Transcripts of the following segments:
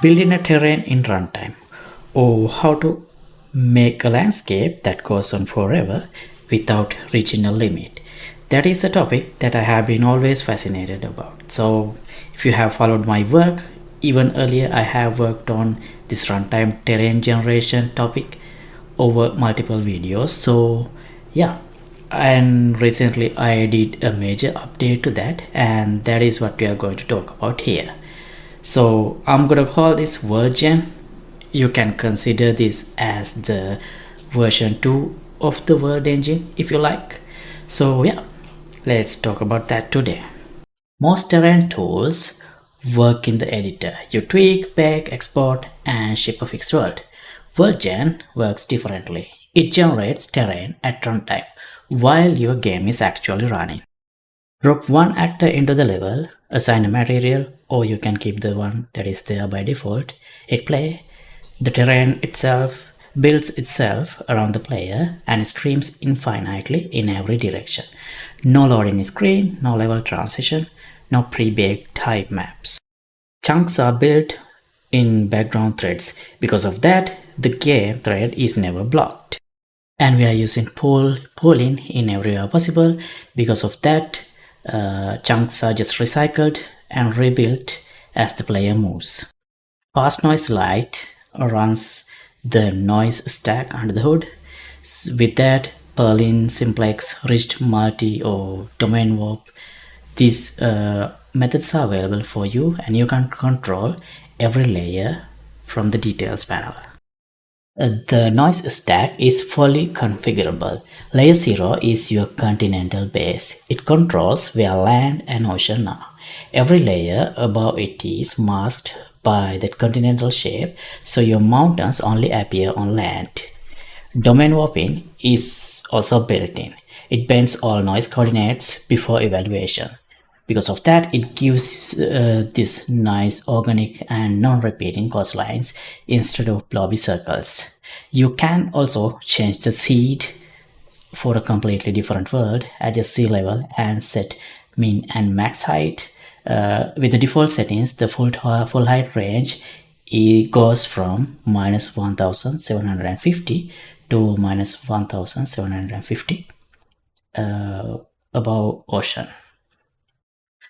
Building a terrain in runtime, or how to make a landscape that goes on forever without reaching a limit. That is a topic that I have been always fascinated about. So if you have followed my work, even earlier I have worked on this runtime terrain generation topic over multiple videos. So yeah, and recently I did a major update to that, and that is what we are going to talk about here. So I'm gonna call this WorldGen. You can consider this as the version 2 of the World engine if you like. So yeah, let's talk about that today. Most terrain tools work in the editor. You tweak, bake, export, and ship a fixed world. WorldGen works differently. It generates terrain at runtime while your game is actually running. Drop one actor into the level, assign a material, or you can keep the one that is there by default. Hit play. The terrain itself builds itself around the player and streams infinitely in every direction. No loading screen, no level transition, no pre-baked height maps. Chunks are built in background threads. Because of that, the game thread is never blocked. And we are using Perlin in everywhere possible. Because of that, chunks are just recycled and rebuilt as the player moves. Fast noise light runs the noise stack under the hood. With that, Perlin, simplex, ridged, multi, or domain warp, these methods are available for you, and you can control every layer from the details panel. The noise stack is fully configurable. Layer 0 is your Continental base. It controls where land and ocean are. Every layer above it is masked by that continental shape, so your mountains only appear on land. Domain warping is also built in. It bends all noise coordinates before evaluation. Because of that, it gives this nice organic and non-repeating coastlines instead of blobby circles. You can also change the seed for a completely different world, adjust sea level, and set min and max height. With the default settings, the full height range goes from minus 1750 to minus 1750 above ocean.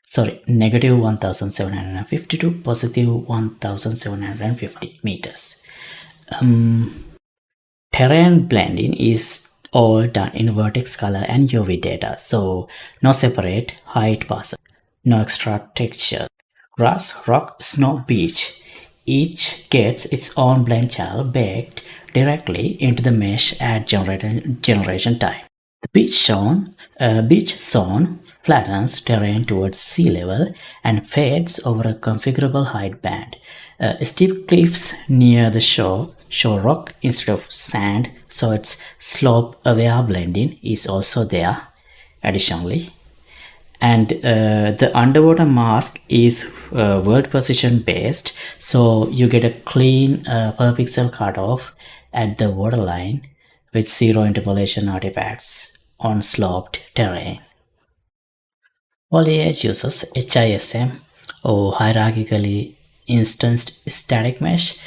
Sorry, negative 1750 to positive 1750 meters. Terrain blending is all done in vertex color and UV data, so no separate height passes, no extra texture. Grass, rock, snow, beach. Each gets its own blend channel baked directly into the mesh at generation time. The beach zone flattens terrain towards sea level and fades over a configurable height band. Steep cliffs near the shore show rock instead of sand, so its slope-aware blending is also there additionally. And the underwater mask is world position based, so you get a clean per pixel cutoff at the waterline with zero interpolation artifacts on sloped terrain. Foliage uses HISM, or hierarchically instanced static mesh,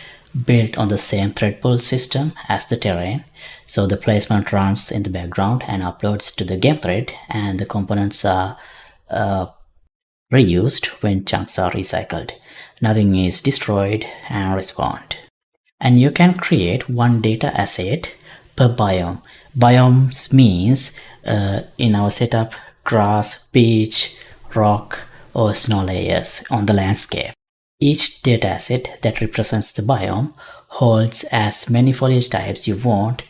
built on the same thread pool system as the terrain, so the placement runs in the background and uploads to the game thread, and the components are reused when chunks are recycled. Nothing is destroyed and respawned. And you can create one data asset per biome. Biomes means in our setup, grass, beach, rock, or snow layers on the landscape. Each dataset that represents the biome holds as many foliage types you want,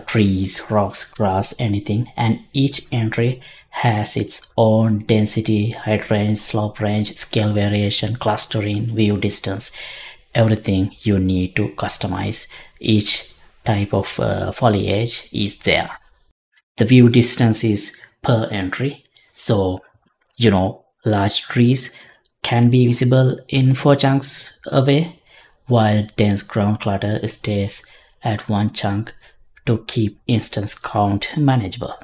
trees, rocks, grass, anything, and each entry has its own density, height range, slope range, scale variation, clustering, view distance, everything you need to customize each type of foliage is there. The view distance is per entry, so large trees can be visible in 4 chunks away, while dense ground clutter stays at 1 chunk to keep instance count manageable.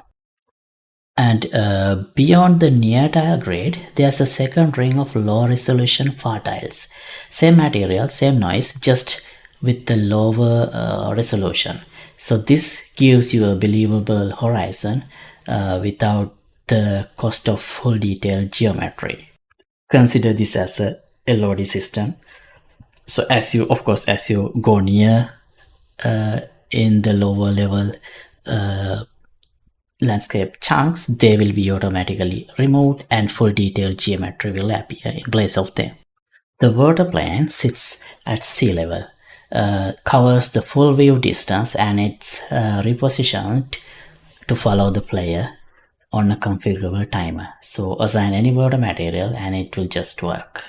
And beyond the near tile grid, there's a second ring of low resolution far tiles. Same material, same noise, just with the lower resolution. So this gives you a believable horizon without the cost of full detailed geometry. Consider this as a LOD system. So as you, of course, as you go near in the lower level landscape chunks, they will be automatically removed and full detailed geometry will appear in place of them. The water plane sits at sea level, covers the full view distance, and it's repositioned to follow the player on a configurable timer. So assign any water material and it will just work.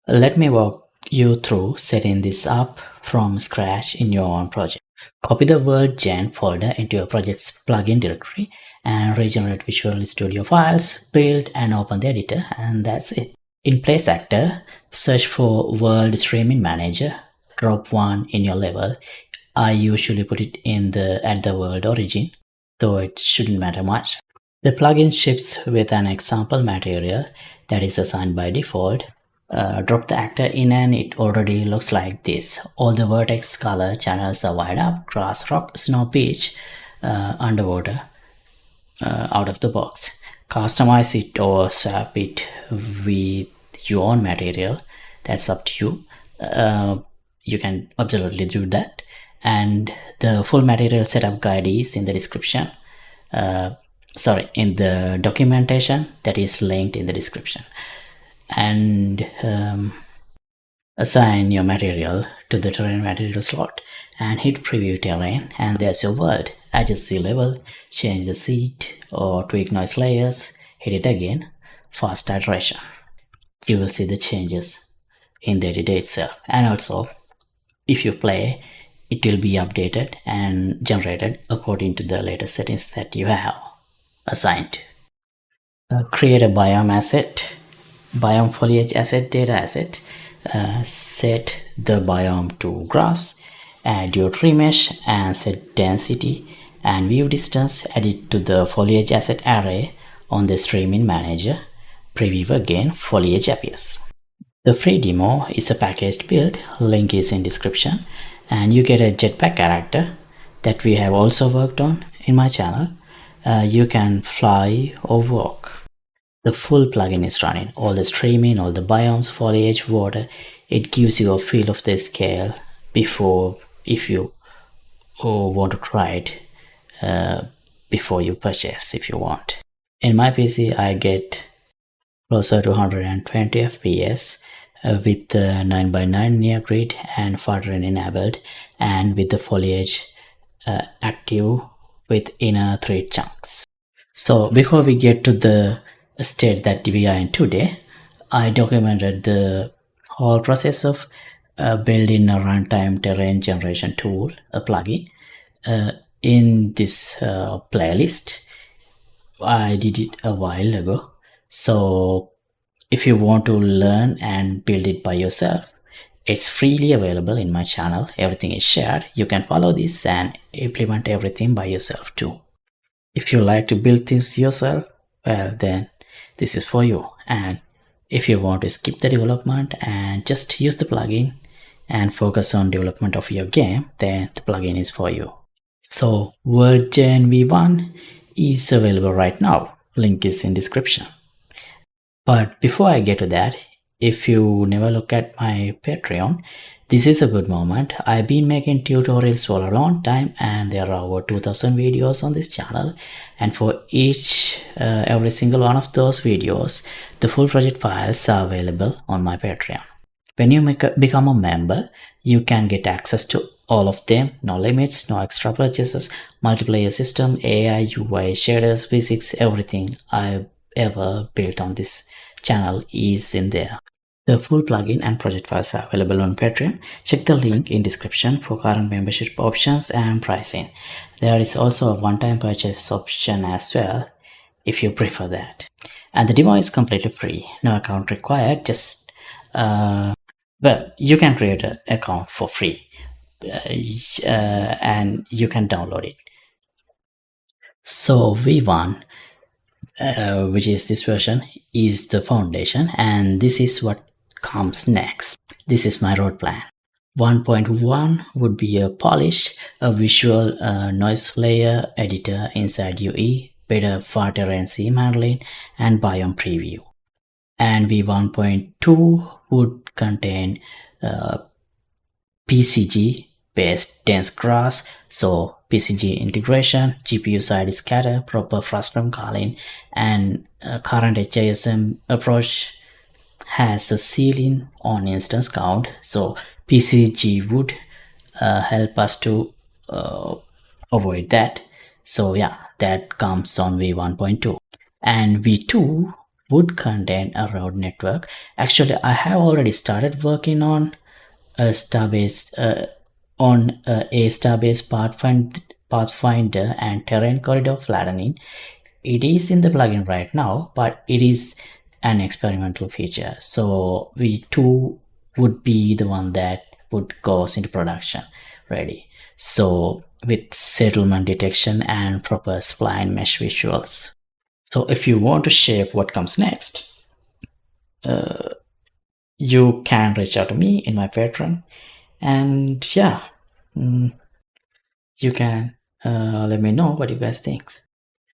Let me walk you through setting this up from scratch in your own project. Copy the WorldGen folder into your project's plugin directory and regenerate Visual Studio files, build and open the editor, and that's it. In Place Actor, search for World Streaming Manager, drop one in your level. I usually put it at the world origin, though it shouldn't matter much. The plugin ships with an example material that is assigned by default. Drop the actor in and it already looks like this. All the vertex color channels are wired up: grass, rock, snow, beach, underwater, out of the box. Customize it or swap it with your own material. That's up to you. You can absolutely do that. And the full material setup guide is in the description. In the documentation that is linked in the description. And assign your material to the terrain material slot and hit preview terrain, and there's your world. Adjust sea level, change the seed or tweak noise layers, hit it again, fast iteration. You will see the changes in the editor itself, and also if you play, it will be updated and generated according to the latest settings that you have assigned. Create a biome asset, biome foliage asset, data asset. Set the biome to grass, add your tree mesh and set density and view distance. Add it to the foliage asset array on the streaming manager. Preview again, foliage appears. The free demo is a packaged build, link is in description, and you get a jetpack character that we have also worked on in my channel. You can fly or walk. The full plugin is running, all the streaming, all the biomes, foliage, water. It gives you a feel of the scale before, if you want to try it before you purchase, if you want. In my PC, I get closer to 120 FPS with the 9x9 near grid and fluttering enabled, and with the foliage active with inner 3 chunks. So before we get to the state that we are in today, I documented the whole process of building a runtime terrain generation tool, a plugin, in this playlist. I did it a while ago. So if you want to learn and build it by yourself, it's freely available in my channel. Everything is shared. You can follow this and implement everything by yourself too. If you like to build things yourself, well, then this is for you. And if you want to skip the development and just use the plugin and focus on development of your game, then the plugin is for you. So WorldGen V1 is available right now. Link is in description. But before I get to that, if you never look at my Patreon, this is a good moment. I've been making tutorials for a long time and there are over 2000 videos on this channel, and for every single one of those videos, the full project files are available on my Patreon. When you become a member, you can get access to all of them, no limits, no extra purchases, multiplayer system, AI, UI, shaders, physics, everything I've ever built on this channel is in there. The full plugin and project files are available on Patreon. Check the link in description for current membership options and pricing. There is also a one-time purchase option as well, if you prefer that. And the demo is completely free, no account required. Just you can create an account for free and you can download it. So V1, which is this version, is the foundation, and this is what comes next. This is my road plan. 1.1 would be a polish, a visual noise layer editor inside UE, better far terrain seam handling, and biome preview. And V1.2 would contain PCG based dense grass, so PCG integration, GPU side scatter, proper frustum calling, and current HISM approach has a ceiling on instance count, so PCG would help us to avoid that. So yeah, that comes on V1.2. And V2 would contain a road network. Actually, I have already started working on a star-based pathfinder and terrain corridor flattening. It is in the plugin right now, but it is an experimental feature. So V2 would be the one that would goes into production ready. So with settlement detection and proper spline mesh visuals. So if you want to shape what comes next, you can reach out to me in my Patreon, and yeah, you can let me know what you guys think.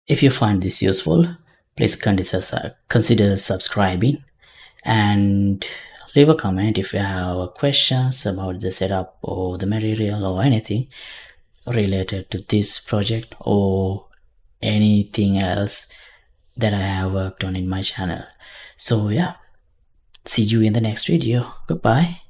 If you find this useful, please consider subscribing and leave a comment if you have questions about the setup or the material or anything related to this project or anything else that I have worked on in my channel. So yeah, see you in the next video. Goodbye.